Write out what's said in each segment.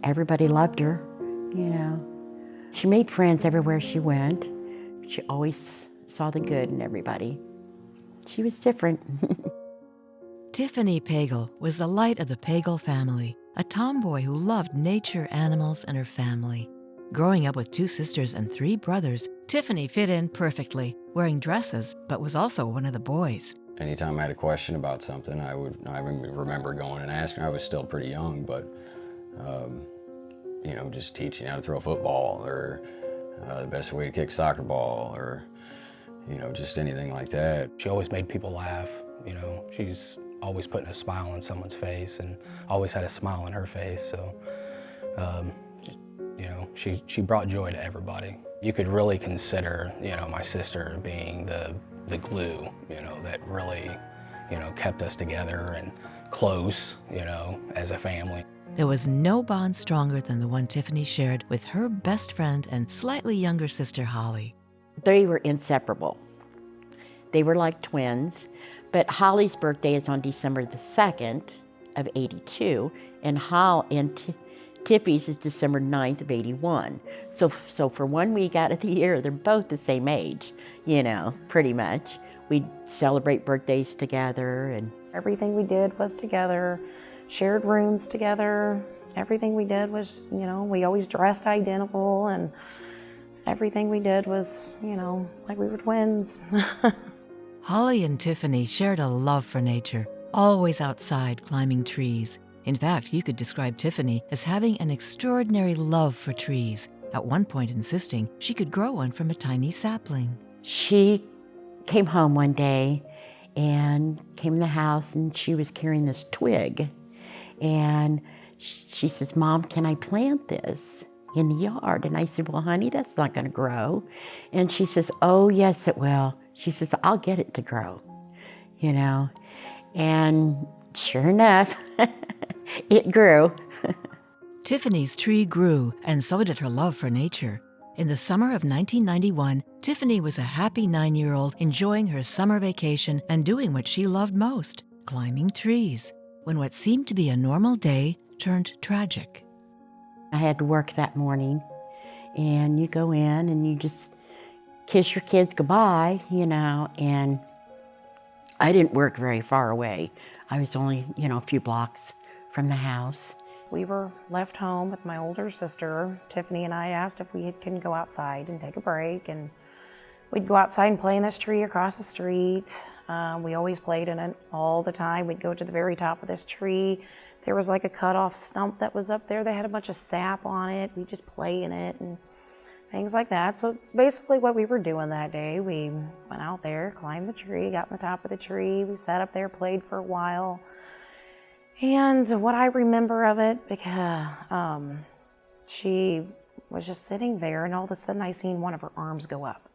Everybody loved her, you know. She made friends everywhere she went. She always saw the good in everybody. She was different. Tiffany Pagel was the light of the Pagel family, a tomboy who loved nature, animals, and her family. Growing up with 2 sisters and 3 brothers, Tiffany fit in perfectly, wearing dresses, but was also one of the boys. Anytime I had a question about something, I remember going and asking. I was still pretty young, but you know, just teaching how to throw a football, or the best way to kick a soccer ball, or you know, just anything like that. She always made people laugh. You know, she's always putting a smile on someone's face, and always had a smile on her face. So, you know, she brought joy to everybody. You could really consider, you know, my sister being the glue, you know, that really, you know, kept us together and close, you know, as a family. There was no bond stronger than the one Tiffany shared with her best friend and slightly younger sister, Holly. They were inseparable. They were like twins, but Holly's birthday is on December the 2nd of 82, and Tiffy's is December 9th of 81. So for 1 week out of the year, they're both the same age, you know, pretty much. We'd celebrate birthdays together, and everything we did was together, shared rooms together. Everything we did was, you know, we always dressed identical, and everything we did was, you know, like we were twins. Holly and Tiffany shared a love for nature, always outside climbing trees. In fact, you could describe Tiffany as having an extraordinary love for trees, at one point insisting she could grow one from a tiny sapling. she came home one day and came in the house, and she was carrying this twig. And she says, "Mom, can I plant this in the yard?" And I said, "Well, honey, that's not gonna grow." And she says, "Oh, yes, it will." She says, "I'll get it to grow," you know. And sure enough, it grew. Tiffany's tree grew, and so did her love for nature. In the summer of 1991, Tiffany was a happy 9-year-old enjoying her summer vacation and doing what she loved most, climbing trees, when what seemed to be a normal day turned tragic. I had to work that morning, and you go in and you just kiss your kids goodbye, you know, and I didn't work very far away. I was only, you know, a few blocks from the house. We were left home with my older sister. Tiffany and I asked if we could go outside and take a break, and we'd go outside and play in this tree across the street. We always played in it all the time. We'd go to the very top of this tree. There was like a cut-off stump that was up there that had a bunch of sap on it. We'd just play in it and things like that. So it's basically what we were doing that day. We went out there, climbed the tree, got on the top of the tree. We sat up there, played for a while. And what I remember of it, because she was just sitting there, and all of a sudden I seen one of her arms go up.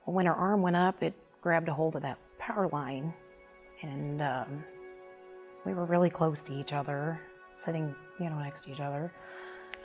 Well, when her arm went up, it grabbed a hold of that power line, and we were really close to each other, sitting, you know, next to each other.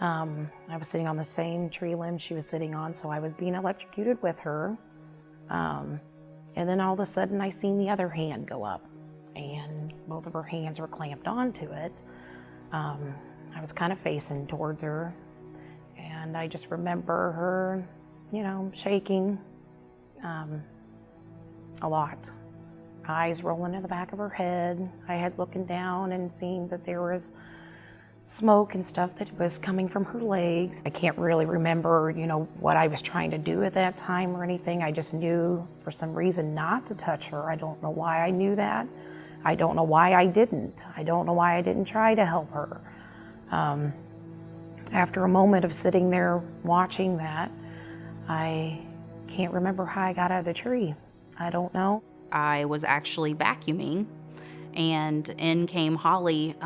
I was sitting on the same tree limb she was sitting on, so I was being electrocuted with her. And then all of a sudden I seen the other hand go up, and both of her hands were clamped onto it. I was kind of facing towards her, and I just remember her, you know, shaking a lot. Eyes rolling in the back of her head. I had looking down and seen that there was smoke and stuff that was coming from her legs. I can't really remember, you know, what I was trying to do at that time or anything. I just knew for some reason not to touch her. I don't know why I knew that. I don't know why I didn't. I don't know why I didn't try to help her. After a moment of sitting there watching that, I can't remember how I got out of the tree. I don't know. I was actually vacuuming, and in came Holly,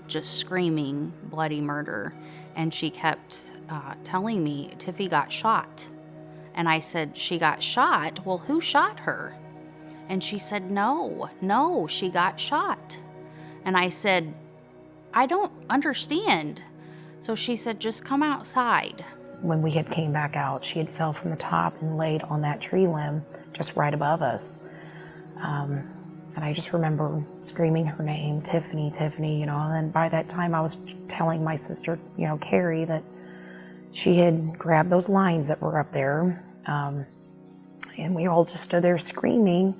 just screaming bloody murder. And she kept telling me, "Tiffy got shot." And I said, "She got shot? Well, who shot her?" And she said, no, she got shot. And I said, "I don't understand." So she said, "Just come outside." When we had came back out, she had fell from the top and laid on that tree limb just right above us. And I just remember screaming her name, Tiffany, Tiffany, and then by that time I was telling my sister, Carrie, that she had grabbed those lines that were up there. And we all just stood there screaming.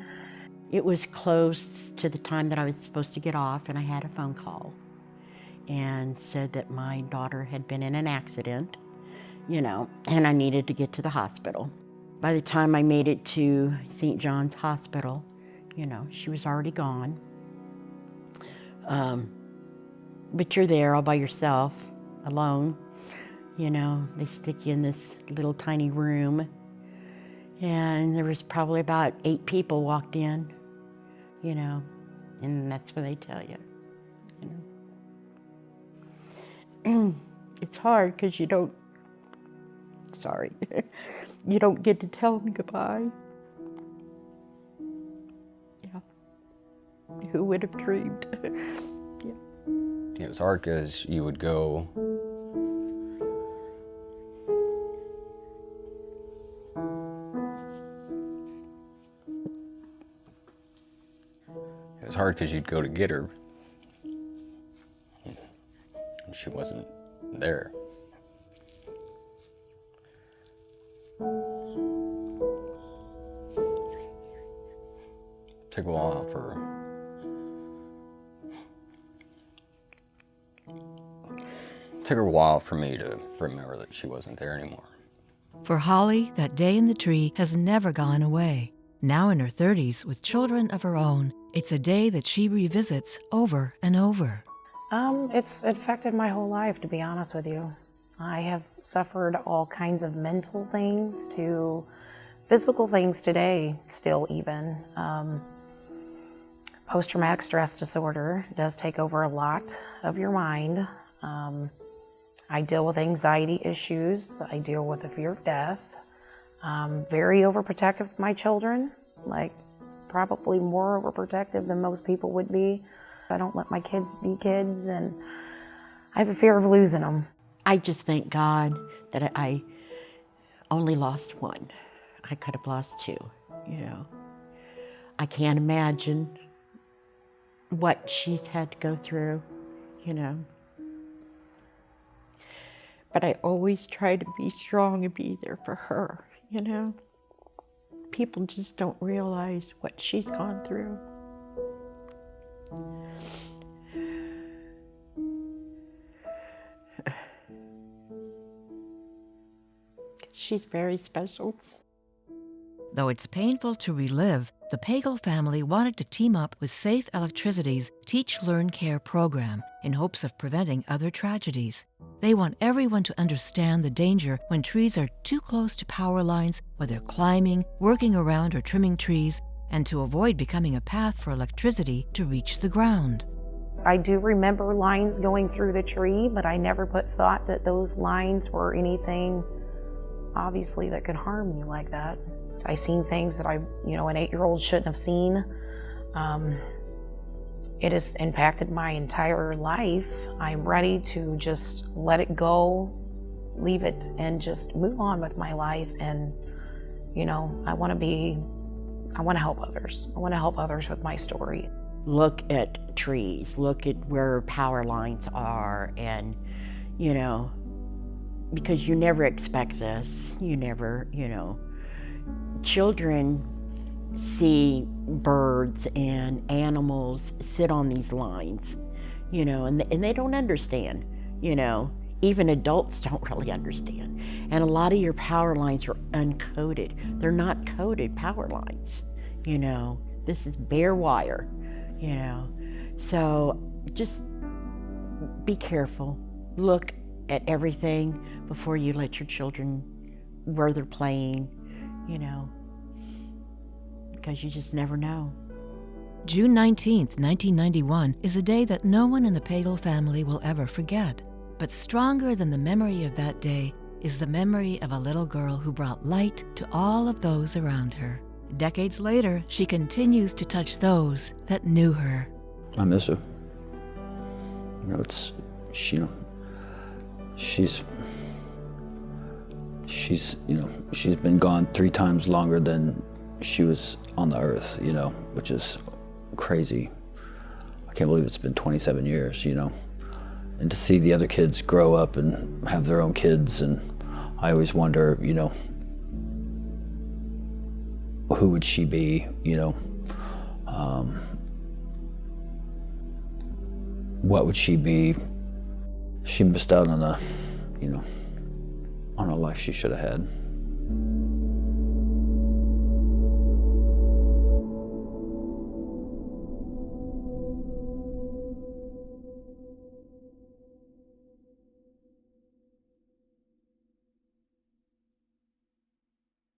It was close to the time that I was supposed to get off, and I had a phone call and said that my daughter had been in an accident, and I needed to get to the hospital. By the time I made it to St. John's Hospital, she was already gone. But you're there all by yourself, alone. They stick you in this little tiny room, and there was probably about 8 people walked in, and that's what they tell you. It's hard because you don't get to tell them goodbye. Yeah. Who would have dreamed? Yeah. It was hard because you would go It was hard because you'd go to get her, and she wasn't there. Took a while for me to remember that she wasn't there anymore. For Holly, that day in the tree has never gone away. Now in her 30s with children of her own, it's a day that she revisits over and over. It's affected my whole life, to be honest with you. I have suffered all kinds of mental things to physical things today, still even. Post-traumatic stress disorder does take over a lot of your mind. I deal with anxiety issues. I deal with the fear of death. Very overprotective of my children, like probably more overprotective than most people would be. I don't let my kids be kids, and I have a fear of losing them. I just thank God that I only lost one. I could have lost 2, I can't imagine what she's had to go through, But I always try to be strong and be there for her, People just don't realize what she's gone through. She's very special. Though it's painful to relive, the Pagel family wanted to team up with Safe Electricity's Teach, Learn, Care program in hopes of preventing other tragedies. They want everyone to understand the danger when trees are too close to power lines, whether climbing, working around, or trimming trees, and to avoid becoming a path for electricity to reach the ground. I do remember lines going through the tree, but I never put thought that those lines were anything, obviously, that could harm you like that. I seen things that an 8-year-old shouldn't have seen. It has impacted my entire life. I'm ready to just let it go, leave it, and just move on with my life. And, I want to help others. I want to help others with my story. Look at trees, look at where power lines are, and, because you never expect this. You never, Children see birds and animals sit on these lines, and they don't understand, Even adults don't really understand. And a lot of your power lines are uncoded. They're not coded power lines, This is bare wire, So just be careful. Look at everything before you let your children where they're playing, because you just never know. June 19th, 1991 is a day that no one in the Pagel family will ever forget. But stronger than the memory of that day is the memory of a little girl who brought light to all of those around her. Decades later, she continues to touch those that knew her. I miss her. She's been gone 3 times longer than she was on the earth, which is crazy. I can't believe it's been 27 years, you know. And to see the other kids grow up and have their own kids, and I always wonder, you know, who would she be, you know? What would she be? She missed out on a, you know, on a life she should have had.